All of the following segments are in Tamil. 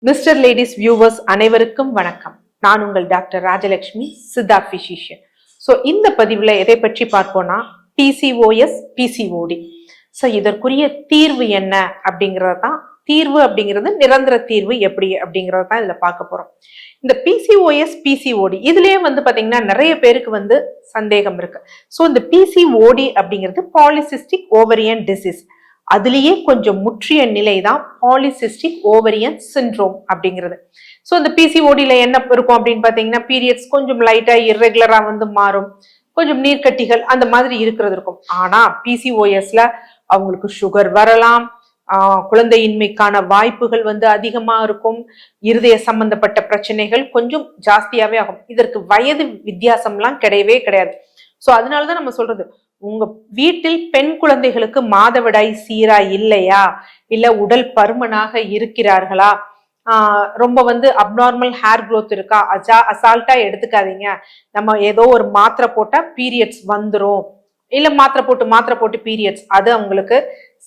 மிஸ்டர் லேடிஸ் வியூவர்ஸ் அனைவருக்கும் வணக்கம். நான் உங்கள் doctor Rajalakshmi, Siddha physician. So இந்த பதிவில் எதை பற்றி பார்ப்போம்னா PCOS, PCOD. ஸோ இதற்குரிய தீர்வு என்ன அப்படிங்கிறது தான். தீர்வு அப்படிங்கிறது நிரந்தர தீர்வு எப்படி அப்படிங்கிறது தான் இதில் பார்க்க போகிறோம். இந்த PCOS, PCOD இதுலேயே பார்த்தீங்கன்னா நிறைய பேருக்கு சந்தேகம் இருக்கு. ஸோ இந்த PCOD அப்படிங்கிறது பாலிசிஸ்டிக் ஓவரியன் டிசீஸ். அதுலேயே கொஞ்சம் முற்றிய நிலை தான் பாலிசிஸ்டிக் ஓவரியன் சிண்ட்ரோம் அப்படிங்கிறது. ஸோ இந்த PCODல என்ன இருக்கும் அப்படின்னு பார்த்தீங்கன்னா பீரியட்ஸ் கொஞ்சம் லைட்டா இர்ரெகுலரா மாறும், கொஞ்சம் நீர்க்கட்டிகள் அந்த மாதிரி இருக்கிறது இருக்கும். ஆனா PCOSல அவங்களுக்கு சுகர் வரலாம், குழந்தையின்மைக்கான வாய்ப்புகள் அதிகமா இருக்கும், இருதய சம்பந்தப்பட்ட பிரச்சனைகள் கொஞ்சம் ஜாஸ்தியாவே ஆகும். இதற்கு வயது வித்தியாசம்லாம் கிடையவே கிடையாது. ஸோ அதனாலதான் நம்ம சொல்றது, உங்க வீட்டில் பெண் குழந்தைகளுக்கு மாதவிடாய் சீரா இல்லையா, இல்ல உடல் பருமனாக இருக்கிறார்களா, ரொம்ப அப்நார்மல் ஹேர் க்ரோத் இருக்கா, அசால்ட்டா எடுத்துக்காதீங்க. நம்ம ஏதோ ஒரு மாத்திரை போட்டா பீரியட்ஸ் வந்துரும், இல்ல மாத்திரை போட்டு பீரியட்ஸ், அது அவங்களுக்கு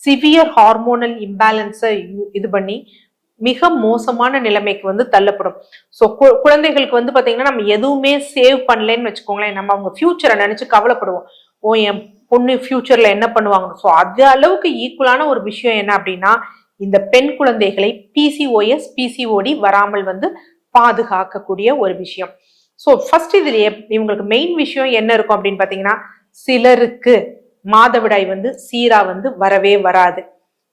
சிவியர் ஹார்மோனல் இம்பேலன்ஸை இது பண்ணி மிக மோசமான நிலைமைக்கு தள்ளப்படும். ஸோ குழந்தைகளுக்கு பாத்தீங்கன்னா நம்ம எதுவுமே சேவ் பண்ணலன்னு வச்சுக்கோங்களேன், நம்ம அவங்க ஃபியூச்சரை நினைச்சு கவலைப்படுவோம். ஓ என் பொண்ணு ஃபியூச்சர்ல என்ன பண்ணுவாங்க. ஸோ அது அளவுக்கு ஈக்குவலான ஒரு விஷயம் என்ன அப்படின்னா இந்த பெண் குழந்தைகளை PCOS, PCOD வராமல் பாதுகாக்கக்கூடிய ஒரு விஷயம். ஸோ ஃபர்ஸ்ட் இதுல இவங்களுக்கு மெயின் விஷயம் என்ன இருக்கும் அப்படின்னு பாத்தீங்கன்னா, சிலருக்கு மாதவிடாய் சீரா வரவே வராது.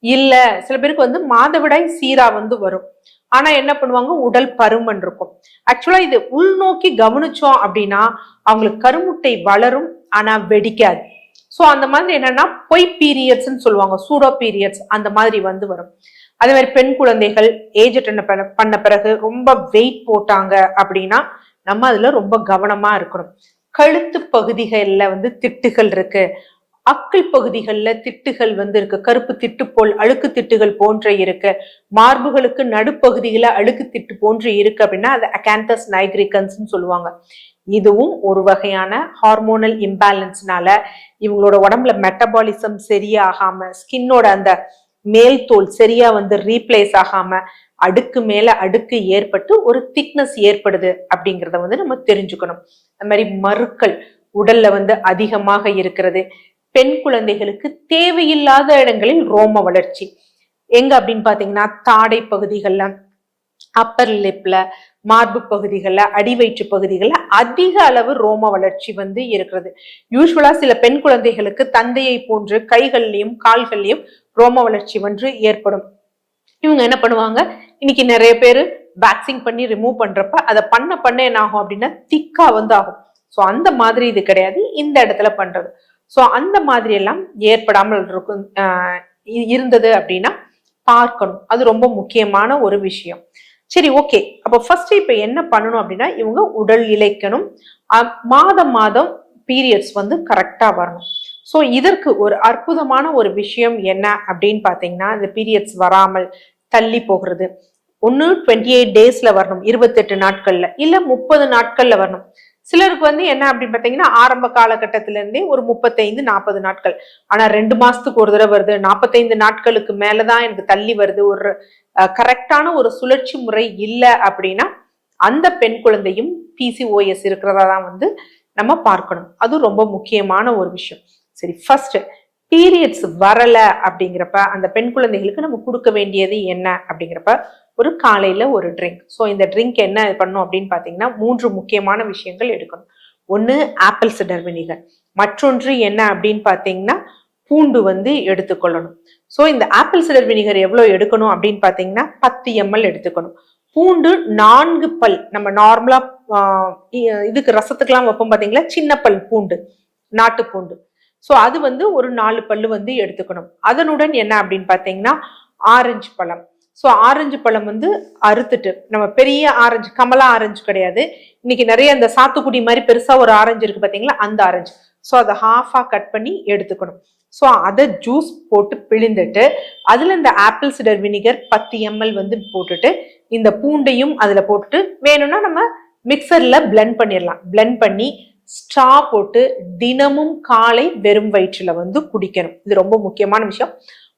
இல்ல சில பேருக்கு மாதவிடாய் சீரா வரும், ஆனா என்ன பண்ணுவாங்க, உடல் பருமன் இருக்கும். ஆக்சுவலா இது உள்நோக்கி கவனிச்சோம் அப்படின்னா அவங்களுக்கு கருமுட்டை வளரும், ஆனா வெடிக்காது. ஸோ அந்த மாதிரி என்னன்னா பொய் பீரியட்ஸ்ன்னு சொல்லுவாங்க, சூடோ பீரியட்ஸ் அந்த மாதிரி வரும். அதே மாதிரி பெண் குழந்தைகள் ஏஜ் அட்டன் பண்ண பிறகு ரொம்ப வெயிட் போட்டாங்க அப்படின்னா நம்ம அதுல ரொம்ப கவனமா இருக்கணும். கழுத்து பகுதிகளில் திட்டுகள் இருக்கு, அக்கிள் பகுதிகளில் திட்டுகள் இருக்கு, கருப்பு திட்டு போல் அழுக்கு திட்டுகள் போன்ற இருக்கு, மார்புகளுக்கு நடுப்பகுதியில அழுக்கு திட்டு போன்று இருக்கு அப்படின்னா அது அகாந்தஸ் நைக்ரிகன்ஸ் சொல்லுவாங்க. இதுவும் ஒரு வகையான ஹார்மோனல் இம்பேலன்ஸ்னால இவங்களோட உடம்புல மெட்டபாலிசம் சரியாகாம, ஸ்கின்னோட அந்த மேல் தோல் சரியா ரீப்ளேஸ் ஆகாம அடுக்கு மேல அடுக்கு ஏற்பட்டு ஒரு திக்னஸ் ஏற்படுது அப்படிங்கிறத நம்ம தெரிஞ்சுக்கணும். அந்த மாதிரி மருக்கள் உடல்ல அதிகமாக இருக்கிறது, பெண் குழந்தைகளுக்கு தேவையில்லாத இடங்களில் ரோம வளர்ச்சி எங்க அப்படின்னு பாத்தீங்கன்னா தாடை பகுதிகள்ல, அப்பர் லிப்ல, மார்பு பகுதிகள்ல, அடிவயிற்று பகுதிகள்ல அதிக அளவு ரோம வளர்ச்சி இருக்கிறது. யூஸ்வலா சில பெண் குழந்தைகளுக்கு தந்தையை போன்று கைகள்லயும் கால்கள்லயும் ரோம வளர்ச்சி ஏற்படும். இவங்க என்ன பண்ணுவாங்க, இன்னைக்கு நிறைய பேர் வேக்சிங் பண்ணி ரிமூவ் பண்றப்ப அதை பண்ண என்ன ஆகும் அப்படின்னா திக்கா ஆகும். ஸோ அந்த மாதிரி இது கிடையாது இந்த இடத்துல பண்றது. ஸோ அந்த மாதிரி எல்லாம் ஏற்படாமல் இருக்கும் இருந்தது அப்படின்னா பார்க்கணும், அது ரொம்ப முக்கியமான ஒரு விஷயம். சரி, ஓகே. அப்ப ஃபர்ஸ்ட் இப்ப என்ன பண்ணணும் அப்படின்னா இவங்க உடல் இளைக்கணும், மாதம் பீரியட்ஸ் கரெக்டா வரணும். ஸோ இதற்கு ஒரு அற்புதமான ஒரு விஷயம் என்ன அப்படின்னு பாத்தீங்கன்னா, இந்த பீரியட்ஸ் வராமல் தள்ளி போகிறது. ஒன்னு 28 டேஸ்ல வரணும், 28 நாட்கள்ல, இல்ல 30 நாட்கள்ல வரணும். சிலருக்கு என்ன அப்படின்னு பாத்தீங்கன்னா ஆரம்ப காலகட்டத்தில இருந்தே ஒரு 35-40 நாட்கள், ஆனா 2 மாசத்துக்கு ஒரு தடவை வருது, 45 நாட்களுக்கு மேலதான் எனக்கு தள்ளி வருது, ஒரு கரெக்டான ஒரு சுழற்சி முறை இல்லை அப்படின்னா அந்த பெண் குழந்தையும் PCOS இருக்கிறதா தான் நம்ம பார்க்கணும். அது ரொம்ப முக்கியமான ஒரு விஷயம். சரி, ஃபர்ஸ்ட் பீரியட்ஸ் வரல அப்படிங்கிறப்ப அந்த பெண் குழந்தைகளுக்கு நம்ம கொடுக்க வேண்டியது என்ன அப்படிங்கிறப்ப ஒரு காலையில ஒரு ட்ரிங்க். ஸோ இந்த ட்ரிங்க் என்ன பண்ணும் அப்படின்னு பாத்தீங்கன்னா 3 முக்கியமான விஷயங்கள் எடுக்கணும். ஒண்ணு ஆப்பிள் சிடர் வினிகர், மற்றொன்று என்ன அப்படின்னு பாத்தீங்கன்னா பூண்டு எடுத்துக்கொள்ளணும். ஸோ இந்த ஆப்பிள் சிடர் வினிகர் எவ்வளவு எடுக்கணும் அப்படின்னு பாத்தீங்கன்னா 10 ml எடுத்துக்கணும். பூண்டு 4 பல், நம்ம நார்மலா இதுக்கு ரசத்துக்கெல்லாம் வைப்போம் பாத்தீங்களா, சின்ன பல் பூண்டு, நாட்டு பூண்டு. ஸோ அது ஒரு 4 பல்லு எடுத்துக்கணும். அதனுடன் என்ன அப்படின்னு பாத்தீங்கன்னா ஆரஞ்சு பழம். ஸோ ஆரஞ்சு பழம் அறுத்துட்டு, நம்ம பெரிய ஆரஞ்சு, கமலா ஆரஞ்சு கிடையாது, இன்னைக்கு நிறைய அந்த சாத்துக்குடி மாதிரி பெருசா ஒரு ஆரஞ்சு இருக்கு பாத்தீங்களா, அந்த ஆரஞ்சு. ஸோ அதை ஹாஃபா கட் பண்ணி எடுத்துக்கணும். ஸோ அதை ஜூஸ் போட்டு பிழிந்துட்டு அதுல இந்த ஆப்பிள் சிடர் வினிகர் 10 ml போட்டுட்டு இந்த பூண்டையும் அதுல போட்டுட்டு வேணும்னா நம்ம மிக்சர்ல பிளெண்ட் பண்ணிடலாம். பிளெண்ட் பண்ணி ஸ்ட்ரா போட்டு தினமும் காலை வெறும் வயிற்றுல குடிக்கணும். இது ரொம்ப முக்கியமான விஷயம்.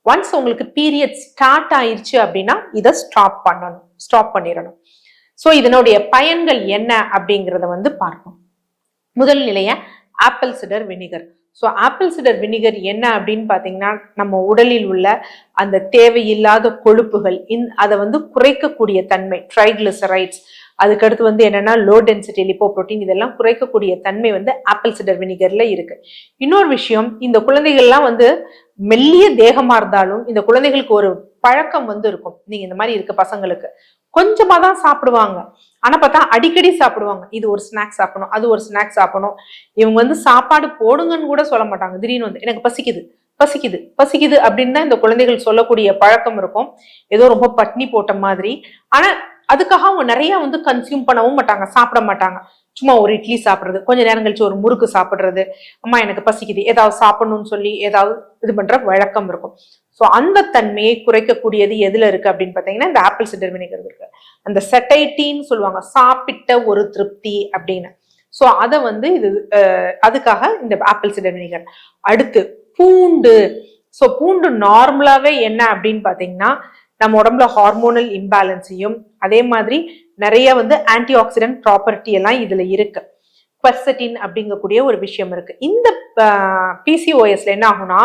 ஒன்ஸ் உங்களுக்கு பீரியட் ஸ்டார்ட் ஆயிடுச்சு அப்படின்னா இதை ஸ்டாப் பண்ணணும். ஸ்டாப் பண்ணிடணும். ஸோ இதனுடைய பயன்கள் என்ன அப்படிங்கிறத வந்து பார்ப்போம். முதல் நிலைய apple cider vinegar. So apple cider vinegar என்ன அப்படின்னு பார்த்தீங்கன்னா, நம்ம உடலில் உள்ள அந்த தேவையில்லாத கொழுப்புகள் அதை வந்து குறைக்கக்கூடிய தன்மை, ட்ரைகிளிசரைட்ஸ், அதுக்கடுத்து வந்து என்னன்னா லோ டென்சிட்டி லிப்போப்ரோட்டீன், இதெல்லாம் குறைக்கக்கூடிய தன்மை வந்து ஆப்பிள் சிடர் வினிகர்ல இருக்கு. இன்னொரு விஷயம், இந்த குழந்தைகள்லாம் வந்து மெல்லிய தேகமா இருந்தாலும் இந்த குழந்தைகளுக்கு ஒரு பழக்கம் வந்து இருக்கும். நீங்க இந்த மாதிரி இருக்க பசங்களுக்கு கொஞ்சமா தான் சாப்பிடுவாங்க, ஆனா பார்த்தா அடிக்கடி சாப்பிடுவாங்க. இது ஒரு ஸ்நாக்ஸ் சாப்பிடணும், அது ஒரு ஸ்நாக்ஸ் சாப்பிடணும். இவங்க வந்து சாப்பாடு போடுங்கன்னு கூட சொல்ல மாட்டாங்க. திடீர்னு வந்து எனக்கு பசிக்குது பசிக்குது பசிக்குது அப்படின்னு தான் இந்த குழந்தைகள் சொல்லக்கூடிய பழக்கம் இருக்கும். ஏதோ ரொம்ப பட்னி போட்ட மாதிரி. ஆனா அதுக்காக அவங்க நிறைய வந்து கன்சியூம் பண்ணவும் மாட்டாங்க, சாப்பிட மாட்டாங்க. சும்மா ஒரு இட்லி சாப்பிடுறது, கொஞ்ச நேரம் கழிச்சு ஒரு முறுக்கு சாப்பிடுறது, அம்மா எனக்கு பசிக்குது ஏதாவது சாப்பிடணும்னு சொல்லி ஏதாவது இது பண்ற வழக்கம் இருக்கும். ஸோ அந்த தன்மையை குறைக்கக்கூடியது எதுல இருக்கு அப்படின்னு பாத்தீங்கன்னா இந்த ஆப்பிள் சிடர் வினிகர் இருக்கு. அந்த செட்டைட்டின்னு சொல்லுவாங்க, சாப்பிட்ட ஒரு திருப்தி அப்படின்னு. ஸோ அதை வந்து இது அதுக்காக இந்த ஆப்பிள் சிடர் வினிகர். அடுத்து பூண்டு. ஸோ பூண்டு நார்மலாவே என்ன அப்படின்னு பாத்தீங்கன்னா நம்ம உடம்புல ஹார்மோனல் இம்பேலன்ஸையும் அதே மாதிரி நிறைய வந்து ஆன்டி ஆக்சிடென்ட் ப்ராப்பர்ட்டி எல்லாம் இதுல இருக்கு. குவெர்செட்டின் அப்படிங்கக்கூடிய ஒரு விஷயம் இருக்கு. இந்த பிசிஓஎஸ்ல என்ன ஆகும்னா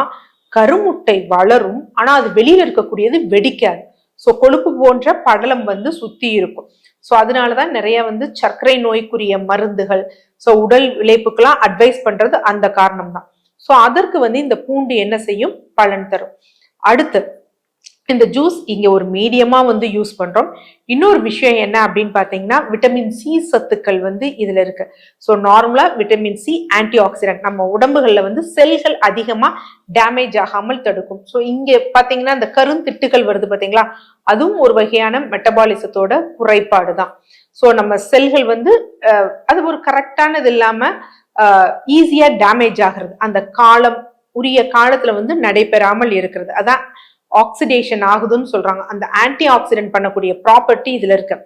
கருமுட்டை வளரும், ஆனா அது வெளியில இருக்கக்கூடியது வெடிக்காது. ஸோ கொழுப்பு போன்ற படலம் வந்து சுத்தி இருக்கும். ஸோ அதனாலதான் நிறைய வந்து சர்க்கரை நோய்க்குரிய மருந்துகள், ஸோ உடல் இழைப்புக்கெல்லாம் அட்வைஸ் பண்றது அந்த காரணம் தான். ஸோ அதற்கு வந்து இந்த பூண்டு என்ன செய்யும், பலன் தரும். அடுத்து இந்த ஜூஸ் இங்க ஒரு மீடியமா வந்து யூஸ் பண்றோம். இன்னொரு விஷயம் என்ன அப்படின்னு பாத்தீங்கன்னா விட்டமின் சி சத்துக்கள் வந்து இதுல இருக்கு. ஸோ நார்மலா விட்டமின் சி ஆன்டி ஆக்சிடென்ட், நம்ம உடம்புகள்ல வந்து செல்கள் அதிகமா டேமேஜ் ஆகாமல் தடுக்கும். ஸோ இங்க பாத்தீங்கன்னா இந்த கருந்திட்டுகள் வருது பாத்தீங்களா, அதுவும் ஒரு வகையான மெட்டபாலிசத்தோட குறைபாடு தான். ஸோ நம்ம செல்கள் வந்து அது ஒரு கரெக்டானது இல்லாம ஈஸியா டேமேஜ் ஆகிறது, அந்த காலம் உரிய காலத்துல வந்து நடைபெறாமல் இருக்கிறது, அதான் ஆக்சிடேஷன் ஆகுதுன்னு சொல்றாங்க. அந்த ஆன்டி ஆக்சிடென்ட் பண்ணக்கூடிய ப்ராப்பர்ட்டி இதுல இருக்கு.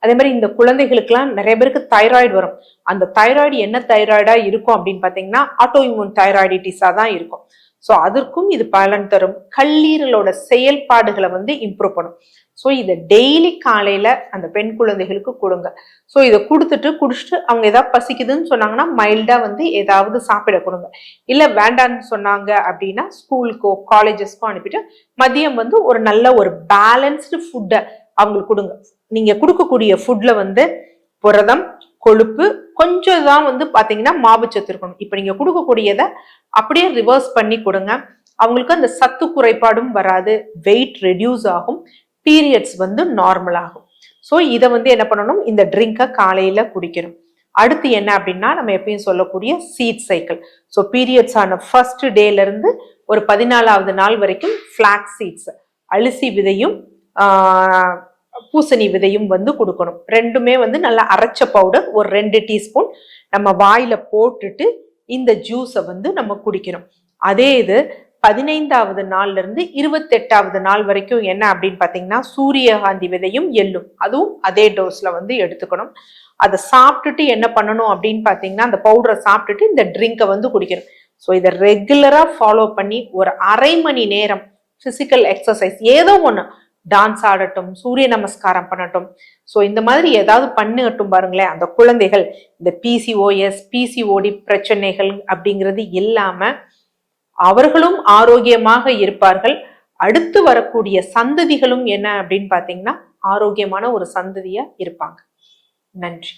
அதே மாதிரி இந்த குழந்தைகளுக்கு எல்லாம் நிறைய பேருக்கு தைராய்டு வரும். அந்த தைராய்டு என்ன தைராய்டா இருக்கும் அப்படின்னு பாத்தீங்கன்னா ஆட்டோ இம்யூன் தைராய்டிட்டிஸா தான் இருக்கும். ஸோ அதற்கும் இது பலன் தரும். கல்லீரலோட செயல்பாடுகளை வந்து இம்ப்ரூவ் பண்ணும். ஸோ இதை டெய்லி காலையில அந்த பெண் குழந்தைகளுக்கு கொடுங்க. ஸோ இதை குடிச்சிட்டு அவங்க ஏதாவது பசிக்குதுன்னு சொன்னாங்கன்னா மைல்டா வந்து ஏதாவது சாப்பிட கொடுங்க. இல்ல வேண்டான்னு சொன்னாங்க அப்படின்னா ஸ்கூலுக்கோ காலேஜஸ்க்கோ அனுப்பிட்டு மதியம் வந்து ஒரு நல்ல ஒரு பேலன்ஸ்டு ஃபுட்டை அவங்களுக்கு கொடுங்க. நீங்க கொடுக்கக்கூடிய ஃபுட்ல வந்து புரதம், கொழுப்பு, கொஞ்சம் தான் வந்து பாத்தீங்கன்னா மாவுச்சத்து இருக்கணும். இப்ப நீங்க கொடுக்கக்கூடியதை அப்படியே ரிவர்ஸ் பண்ணி கொடுங்க. அவங்களுக்கு அந்த சத்து குறைபாடும் வராது, வெயிட் ரெடியூஸ் ஆகும், பீரியட்ஸ் வந்து நார்மல் ஆகும். ஸோ இதை வந்து என்ன பண்ணணும், இந்த ட்ரிங்கை காலையில குடிக்கணும். அடுத்து என்ன அப்படின்னா நம்ம எப்பயும் சொல்லக்கூடிய சீட் சைக்கிள். ஸோ பீரியட்ஸ் ஆன ஃபர்ஸ்ட் டேல இருந்து ஒரு 14வது நாள் வரைக்கும் ஃபிளாக்ஸ் சீட்ஸ், அரிசி விதையும் பூசணி விதையும் வந்து கொடுக்கணும். ரெண்டுமே வந்து நல்லா அரைச்ச பவுடர் ஒரு 2 டீஸ்பூன் நம்ம வாயில போட்டுட்டு இந்த ஜூஸை வந்து நம்ம குடிக்கணும். அதே இது 15வது நாள்ல இருந்து 28வது நாள் வரைக்கும் என்ன அப்படின்னு பாத்தீங்கன்னா சூரியகாந்தி விதையும் எள்ளும், அதுவும் அதே டோஸ்ல வந்து எடுத்துக்கணும். அதை சாப்பிட்டுட்டு என்ன பண்ணணும் அப்படின்னு பாத்தீங்கன்னா அந்த பவுடரை சாப்பிட்டுட்டு இந்த ட்ரிங்கை வந்து குடிக்கணும். ஸோ இதை ரெகுலரா ஃபாலோ பண்ணி ஒரு அரை மணி நேரம் பிசிக்கல் எக்ஸசைஸ், ஏதோ ஒண்ணு, டான்ஸ் ஆடட்டும், சூரிய நமஸ்காரம் பண்ணட்டும், ஸோ இந்த மாதிரி ஏதாவது பண்ணட்டும் பாருங்களேன். அந்த குழந்தைகள் இந்த பிசிஓஎஸ் பிசிஓடி பிரச்சனைகள் அப்படிங்கிறது இல்லாம அவர்களும் ஆரோக்கியமாக இருப்பார்கள். அடுத்து வரக்கூடிய சந்ததிகளும் என்ன அப்படின்னு பாத்தீங்கன்னா ஆரோக்கியமான ஒரு சந்ததியா இருப்பாங்க. நன்றி.